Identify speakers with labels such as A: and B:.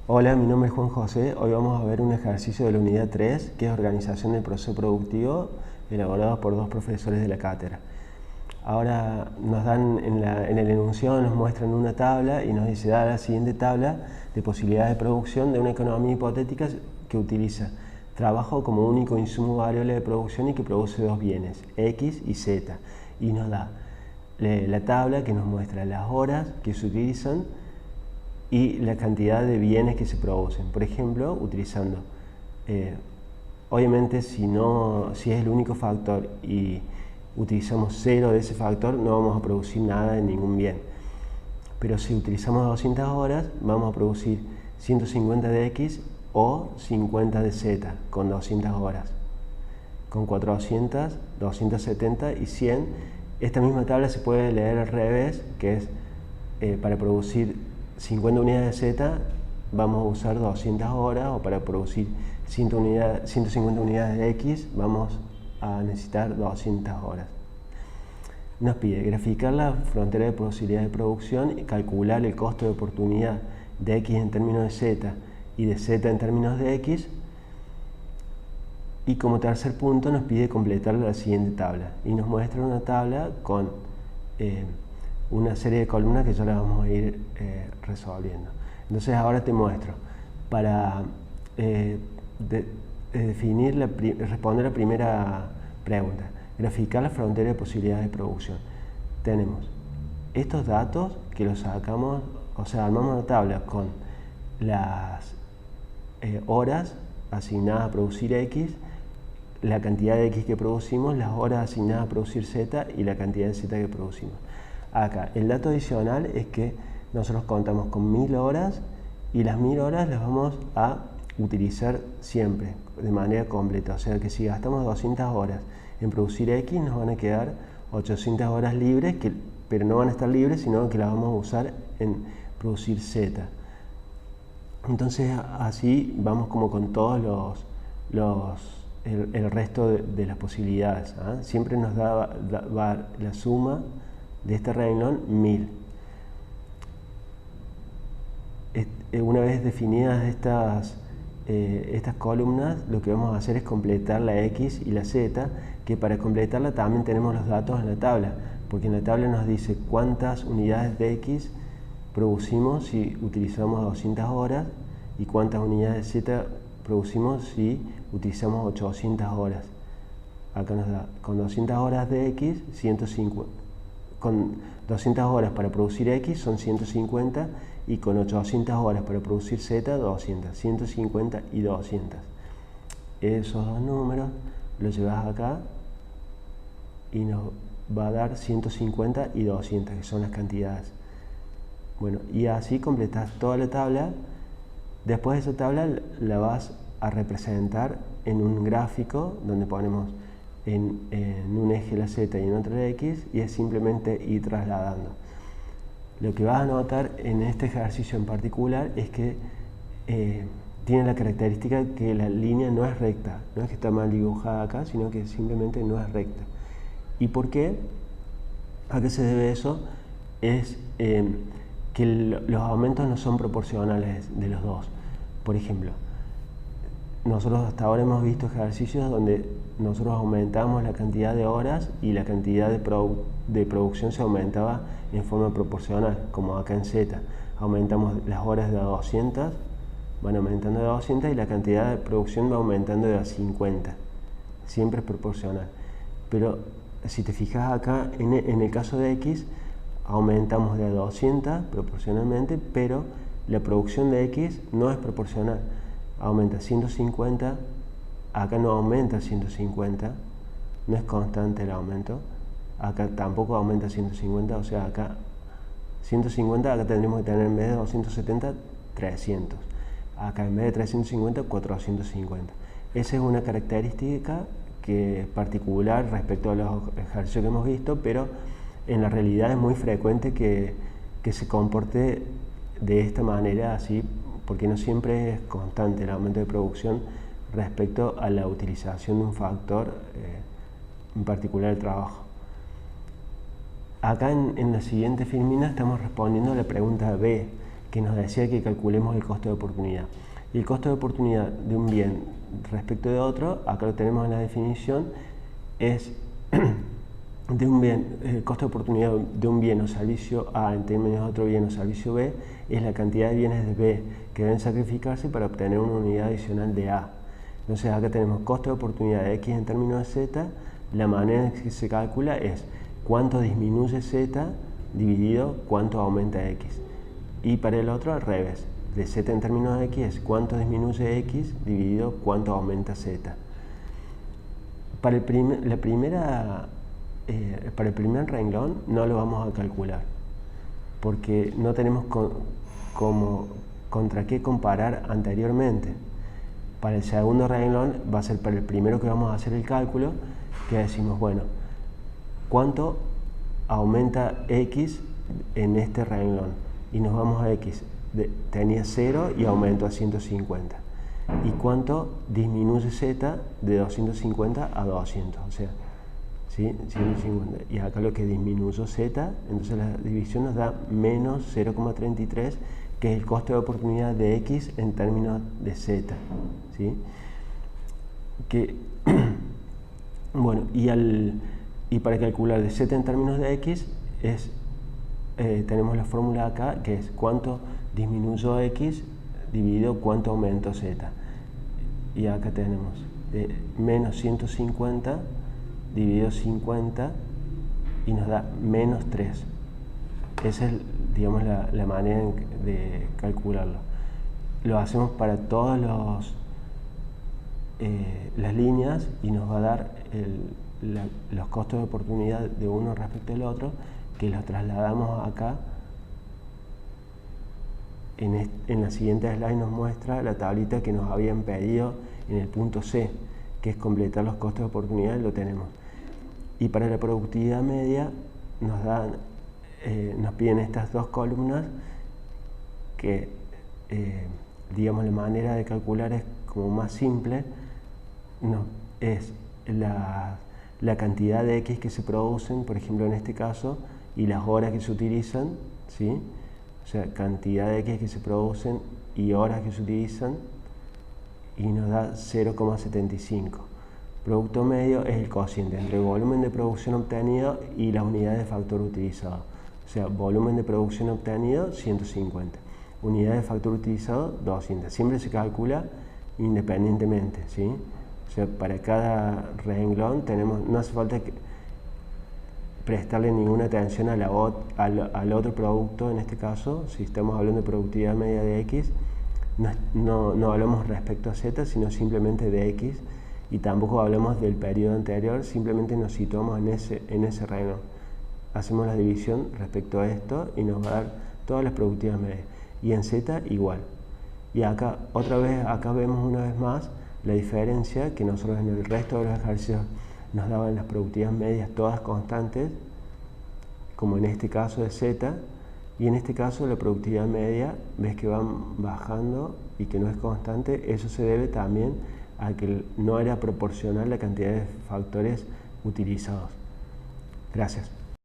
A: Hola, mi nombre es Juan José. Hoy vamos a ver un ejercicio de la unidad 3, que es organización del proceso productivo, elaborado por dos profesores de la cátedra. Ahora nos dan en el enunciado, nos muestran una tabla y nos dice: da la siguiente tabla de posibilidades de producción de una economía hipotética que utiliza trabajo como único insumo variable de producción y que produce dos bienes, X y Z. Y nos da la tabla que nos muestra las horas que se utilizan y la cantidad de bienes que se producen. Por ejemplo, utilizando, obviamente si es el único factor y utilizamos 0 de ese factor, no vamos a producir nada de ningún bien. Pero si utilizamos 200 horas, vamos a producir 150 de X o 50 de Z con 200 horas. Con 400, 270 y 100, esta misma tabla se puede leer al revés, que es para producir 50 unidades de Z vamos a usar 200 horas, o para producir 150 unidades de X vamos a necesitar 200 horas. Nos pide graficar la frontera de posibilidad de producción y calcular el costo de oportunidad de X en términos de Z y de Z en términos de X. Y como tercer punto nos pide completar la siguiente tabla y nos muestra una tabla con una serie de columnas que ya las vamos a ir resolviendo. Entonces ahora te muestro para responder la primera pregunta: graficar la frontera de posibilidades de producción. Tenemos estos datos que los sacamos, o sea, armamos una tabla con las horas asignadas a producir X, la cantidad de X que producimos, las horas asignadas a producir Z y la cantidad de Z que producimos. Acá, el dato adicional es que nosotros contamos con 1000 horas y las 1000 horas las vamos a utilizar siempre, de manera completa. O sea que si gastamos 200 horas en producir X, nos van a quedar 800 horas libres, pero no van a estar libres, sino que las vamos a usar en producir Z. Entonces así vamos como con todos el resto de las posibilidades. Siempre nos va la suma de este renglón 1000. Una vez definidas estas columnas, lo que vamos a hacer es completar la X y la Z, que para completarla también tenemos los datos en la tabla, porque en la tabla nos dice cuántas unidades de X producimos si utilizamos 200 horas y cuántas unidades de Z producimos si utilizamos 800 horas. Acá nos da con 200 horas de X, 150, con 200 horas para producir X son 150, y con 800 horas para producir Z, 200, 150 y 200. Esos dos números los llevas acá y nos va a dar 150 y 200, que son las cantidades. Bueno, y así completas toda la tabla. Después de esa tabla la vas a representar en un gráfico donde ponemos en un eje la Z y en otro la X, y es simplemente ir trasladando. Lo que vas a notar en este ejercicio en particular es que tiene la característica que la línea no es recta, no es que está mal dibujada acá, sino que simplemente no es recta. ¿Y por qué? ¿A qué se debe eso? Es que los aumentos no son proporcionales de los dos. Por ejemplo, nosotros hasta ahora hemos visto ejercicios donde nosotros aumentamos la cantidad de horas y la cantidad de producción se aumentaba en forma proporcional, como acá en Z. Aumentamos las horas de 200, van aumentando de 200, y la cantidad de producción va aumentando de 50. Siempre es proporcional. Pero si te fijas acá, en el caso de X, aumentamos de 200 proporcionalmente, pero la producción de X no es proporcional. Aumenta 150, acá no aumenta 150, no es constante el aumento. Acá tampoco aumenta 150, o sea, acá 150, acá tendríamos que tener en vez de 270, 300. Acá en vez de 350, 450. Esa es una característica que es particular respecto a los ejercicios que hemos visto, pero en la realidad es muy frecuente que se comporte de esta manera, así, porque no siempre es constante el aumento de producción respecto a la utilización de un factor, en particular el trabajo. Acá en la siguiente filmina estamos respondiendo a la pregunta B, que nos decía que calculemos el costo de oportunidad. Y el costo de oportunidad de un bien respecto de otro, acá lo tenemos en la definición, es de un bien, el costo de oportunidad de un bien o servicio A en términos de otro bien o servicio B es la cantidad de bienes de B que deben sacrificarse para obtener una unidad adicional de A. Entonces acá tenemos costo de oportunidad de X en términos de Z. La manera en que se calcula es cuánto disminuye Z dividido cuánto aumenta X. Y para el otro al revés, de Z en términos de X es cuánto disminuye X dividido cuánto aumenta Z. Para el primer renglón no lo vamos a calcular, porque no tenemos contra qué comparar anteriormente. Para el segundo renglón va a ser para el primero que vamos a hacer el cálculo, que decimos, bueno, ¿cuánto aumenta X en este renglón? Y nos vamos a X, tenía 0 y aumentó a 150. ¿Y cuánto disminuye Z de 250 a 200? O sea, ¿sí? 150. Y acá lo que disminuyó Z, entonces la división nos da menos 0,33, que es el costo de oportunidad de X en términos de Z. ¿Sí? Bueno, y para calcular de Z en términos de X tenemos la fórmula acá, que es cuánto disminuyó X dividido cuánto aumentó Z. Y acá tenemos menos 150 dividido 50 y nos da menos 3. Esa es, digamos, la manera de calcularlo. Lo hacemos para todas las líneas y nos va a dar los costos de oportunidad de uno respecto al otro, que los trasladamos acá. En la siguiente slide nos muestra la tablita que nos habían pedido en el punto C, que es completar los costos de oportunidad, lo tenemos. Y para la productividad media nos piden estas dos columnas que, digamos, la manera de calcular es como más simple, es la cantidad de X que se producen, por ejemplo en este caso, y las horas que se utilizan, ¿sí? O sea, cantidad de X que se producen y horas que se utilizan, y nos da 0,75. Producto medio es el cociente entre el volumen de producción obtenido y la unidad de factor utilizado. O sea, volumen de producción obtenido, 150. Unidad de factor utilizado, 200. Siempre se calcula independientemente, ¿sí? O sea, para cada renglón no hace falta prestarle ninguna atención al otro producto. En este caso, si estamos hablando de productividad media de X, no hablamos respecto a Z, sino simplemente de X, y tampoco hablamos del periodo anterior, simplemente nos situamos en ese renglón. Hacemos la división respecto a esto y nos va a dar todas las productividades medias. Y en Z igual. Y acá, acá vemos una vez más la diferencia, que nosotros en el resto de los ejercicios nos daban las productividades medias todas constantes, como en este caso de Z, y en este caso la productividad media ves que van bajando y que no es constante. Eso se debe también a que no era proporcional la cantidad de factores utilizados. Gracias.